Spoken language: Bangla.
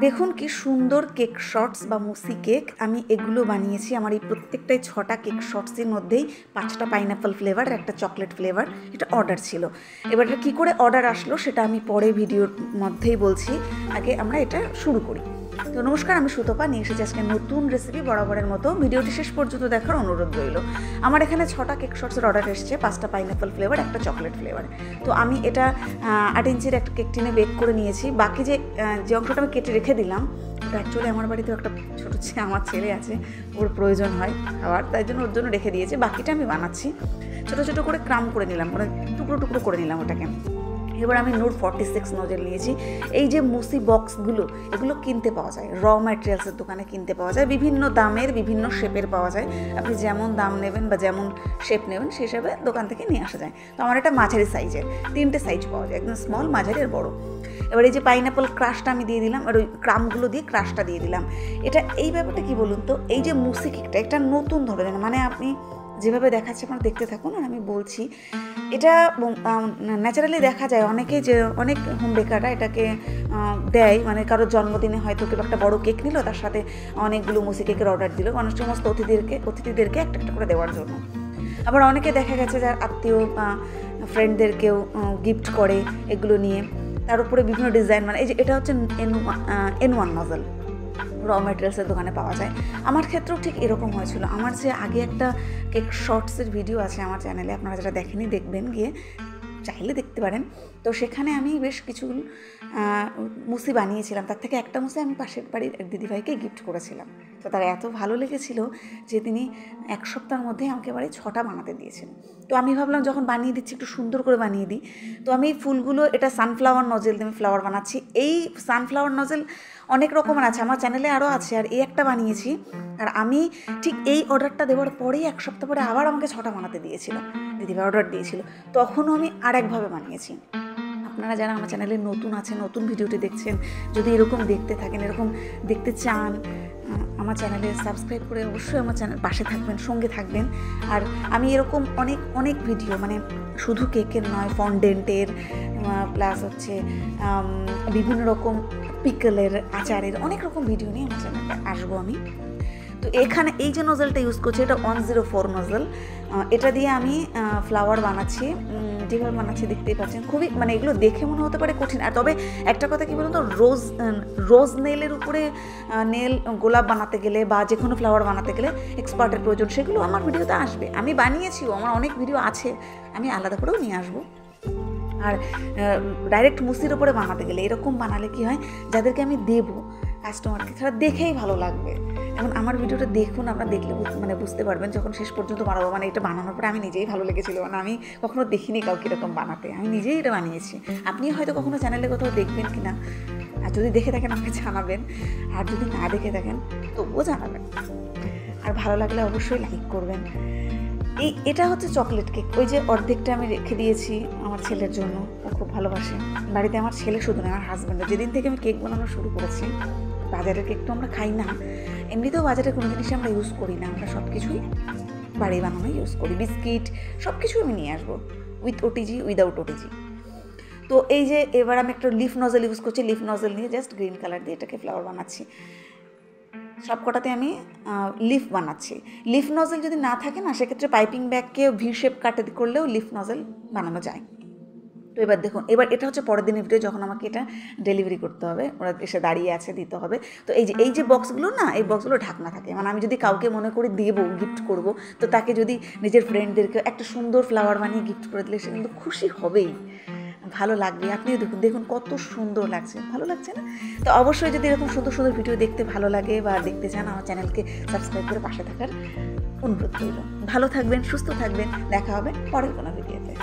দেখুন কি সুন্দর কেক শর্টস বা মুসি কেক আমি এগুলো বানিয়েছি। আমার এই প্রত্যেকটাই 6টা কেক শর্টসের মধ্যেই 5টা পাইনঅ্যাপল ফ্লেভার আর একটা চকলেট ফ্লেভার এটা অর্ডার ছিল। এবার এটা কী করে অর্ডার আসলো সেটা আমি পরে ভিডিওর মধ্যেই বলছি, আগে আমরা এটা শুরু করি। তো নমস্কার, আমি সুতপা নিয়ে এসেছি আজকে নতুন রেসিপি। বরাবরের মতো ভিডিওটি শেষ পর্যন্ত দেখার অনুরোধ রইল। আমার এখানে 6টা কেক শর্টসের অর্ডার এসেছে, 5টা পাইনঅ্যাপল ফ্লেভার, একটা চকলেট ফ্লেভার। তো আমি এটা 8 ইঞ্চির একটা কেক টিনে বেক করে নিয়েছি। বাকি যে অংশটা আমি কেটে রেখে দিলাম, ওটা অ্যাকচুয়ালি আমার বাড়িতেও একটা ছোটো আমার ছেলে আছে, ওর প্রয়োজন হয় খাবার, তাই জন্য ওর জন্য রেখে দিয়েছি। বাকিটা আমি বানাচ্ছি। ছোটো ছোটো করে ক্রাম করে নিলাম, মানে টুকরো টুকরো করে নিলাম ওটাকে। এবার আমি নোট 46 নজেল নিয়েছি। এই যে মুসি বক্সগুলো, এগুলো কিনতে পাওয়া যায়, র ম্যাটেরিয়ালসের দোকানে কিনতে পাওয়া যায়। বিভিন্ন দামের বিভিন্ন শেপের পাওয়া যায়। আপনি যেমন দাম নেবেন বা যেমন শেপ নেবেন সেই হিসাবে দোকান থেকে নিয়ে আসা যায়। তো আমার এটা মাঝারি সাইজের, 3টে সাইজ পাওয়া যায়, একদম স্মল, মাঝারি আর বড়ো। এবার এই যে পাইনঅ্যাপল ক্রাশটা আমি দিয়ে দিলাম, আর ওই ক্রামগুলো দিয়ে ক্রাশটা দিয়ে দিলাম। এটা এই ব্যাপারটা কী বলুন তো, এই যে মুসি কেকটা একটা নতুন ধরনের, মানে আপনি যেভাবে দেখাচ্ছে আপনারা দেখতে থাকুন আর আমি বলছি। এটা ন্যাচারালি দেখা যায় অনেকে, যে অনেক হোম বেকাররা এটাকে দেয়, মানে কারোর জন্মদিনে হয়তো কেউ একটা বড় কেক নিল, তার সাথে অনেকগুলো মুসি কেকের অর্ডার দিল অনেক সমস্ত অতিথিদেরকে একটা একটা করে দেওয়ার জন্য। আবার অনেকে দেখা গেছে যার আত্মীয় ফ্রেন্ডদেরকেও গিফট করে এগুলো নিয়ে। তার উপরে বিভিন্ন ডিজাইন, মানে এই যে এটা হচ্ছে N1 নজল, র ম্যাটেরিয়ালসের দোকানে পাওয়া যায়। আমার ক্ষেত্রেও ঠিক এরকম হয়েছিল। আমার যে আগে একটা কেক শর্টসের ভিডিও আছে আমার চ্যানেলে, আপনারা যারা দেখেনি দেখবেন, গিয়ে চাইলে দেখতে পারেন। তো সেখানে আমি বেশ কিছু মুসি বানিয়েছিলাম। তার থেকে একটা মুসি আমি পাশের বাড়ির এক দিদিভাইকে গিফট করেছিলাম। তো তার এত ভালো লেগেছিল যে তিনি 1 সপ্তাহের মধ্যে আমাকে বাড়ি 6টা বানাতে দিয়েছেন। তো আমি ভাবলাম যখন বানিয়ে দিচ্ছি একটু সুন্দর করে বানিয়ে দিই। তো আমি ফুলগুলো, এটা সানফ্লাওয়ার নজেল দিয়ে আমি ফ্লাওয়ার বানাচ্ছি। এই সানফ্লাওয়ার নজেল অনেক রকমের আছে, আমার চ্যানেলে আরও আছে, আর এই একটা বানিয়েছি। আর আমি ঠিক এই অর্ডারটা দেওয়ার পরেই 1 সপ্তাহ পরে আবার আমাকে 6টা বানাতে দিয়েছিল, দিদিভাই অর্ডার দিয়েছিল। তখন আমি আরেকভাবে বানিয়েছি। আপনারা যারা আমার চ্যানেলে নতুন আছেন, নতুন ভিডিওটি দেখছেন, যদি এরকম দেখতে থাকেন, এরকম দেখতে চান, আমার চ্যানেলে সাবস্ক্রাইব করে অবশ্যই আমার চ্যানেল পাশে থাকবেন, সঙ্গে থাকবেন। আর আমি এরকম অনেক ভিডিও, মানে শুধু কেকের নয়, ফন্ডেন্টের, প্লাস হচ্ছে বিভিন্ন রকম পিকলের, আচারের, অনেক রকম ভিডিও নিয়ে আমার চ্যানেলে আসবো আমি। তো এখানে এই যে নজলটা ইউজ করছি, এটা 104 নজল। এটা দিয়ে আমি ফ্লাওয়ার বানাচ্ছি। যেভাবে বানাচ্ছি দেখতেই পাচ্ছেন, খুবই, মানে এগুলো দেখে মনে হতে পারে কঠিন। আর তবে একটা কথা কি বলুন তো, রোজ নেলের উপরে নেল গোলাপ বানাতে গেলে বা যে কোনো ফ্লাওয়ার বানাতে গেলে এক্সপার্টের প্রয়োজন। সেগুলো আমার ভিডিওতে আসবে, আমি বানিয়েছিও, আমার অনেক ভিডিও আছে, আমি আলাদা করেও নিয়ে আসবো। আর ডাইরেক্ট মুসির ওপরে বানাতে গেলে, এরকম বানালে কি হয়, যাদেরকে আমি দেবো কাস্টমারকে, তারা দেখেই ভালো লাগবে। এখন আমার ভিডিওটা দেখুন, আপনারা দেখলে মানে বুঝতে পারবেন যখন শেষ পর্যন্ত বানাবো। মানে এটা বানানোর পরে আমি নিজেই ভালো লেগেছিলো, মানে আমি কখনো দেখিনি কাউকে এরকম বানাতে, আমি নিজেই এটা বানিয়েছি। আপনি হয়তো কখনো চ্যানেলে কোথাও দেখবেন কি না, আর যদি দেখে থাকেন আমাকে জানাবেন, আর যদি না দেখে থাকেন তবুও জানাবেন। আর ভালো লাগলে অবশ্যই লাইক করবেন। এটা হচ্ছে চকলেট কেক। ওই যে অর্ধেকটা আমি রেখে দিয়েছি আমার ছেলের জন্য, ও খুব ভালোবাসে। বাড়িতে আমার ছেলে শুধু না, আমার হাজব্যান্ডও। যেদিন থেকে আমি কেক বানানো শুরু করেছি, বাজারের কেক তো আমরা খাই না, এমনিতেও বাজারে কোনো জিনিসই আমরা ইউজ করি না, আমরা সব কিছুই বাড়ি বানানো ইউজ করি। বিস্কিট সব কিছু আমি নিয়ে আসবো, উইথ ওটিজি, উইদাউট ওটিজি। তো এই যে এবার আমি একটা লিফ নজল ইউজ করছি। লিফ নজল নিয়ে জাস্ট গ্রিন কালার দিয়ে এটাকে ফ্লাওয়ার বানাচ্ছি। সব কটাতে আমি লিফ বানাচ্ছি। লিফ নজল যদি না থাকে না, সেক্ষেত্রে পাইপিং ব্যাগকে ভি শেপ কাটে করলেও লিফ নজল বানানো যায়। তো এবার দেখুন, এবার এটা হচ্ছে পরের দিনের ভিডিও, যখন আমাকে এটা ডেলিভারি করতে হবে, ওরা এসে দাঁড়িয়ে আছে, দিতে হবে। তো এই যে বক্সগুলো না, এই বক্সগুলো ঢাকনা থাকে, মানে আমি যদি কাউকে মনে করি দেবো, গিফট করব, তো তাকে যদি নিজের ফ্রেন্ডদেরকে একটা সুন্দর ফ্লাওয়ার বানিয়ে গিফট করে দিলে সে কিন্তু খুশি হবেই, ভালো লাগবে। আপনিও দেখুন কত সুন্দর লাগছে, ভালো লাগছে না? তো অবশ্যই যদি এরকম সুন্দর সুন্দর ভিডিও দেখতে ভালো লাগে বা দেখতে চান, আমার চ্যানেলকে সাবস্ক্রাইব করে পাশে থাকার অনুরোধ রইল। ভালো থাকবেন, সুস্থ থাকবেন, দেখা হবে পরের কোনো ভিডিওতে।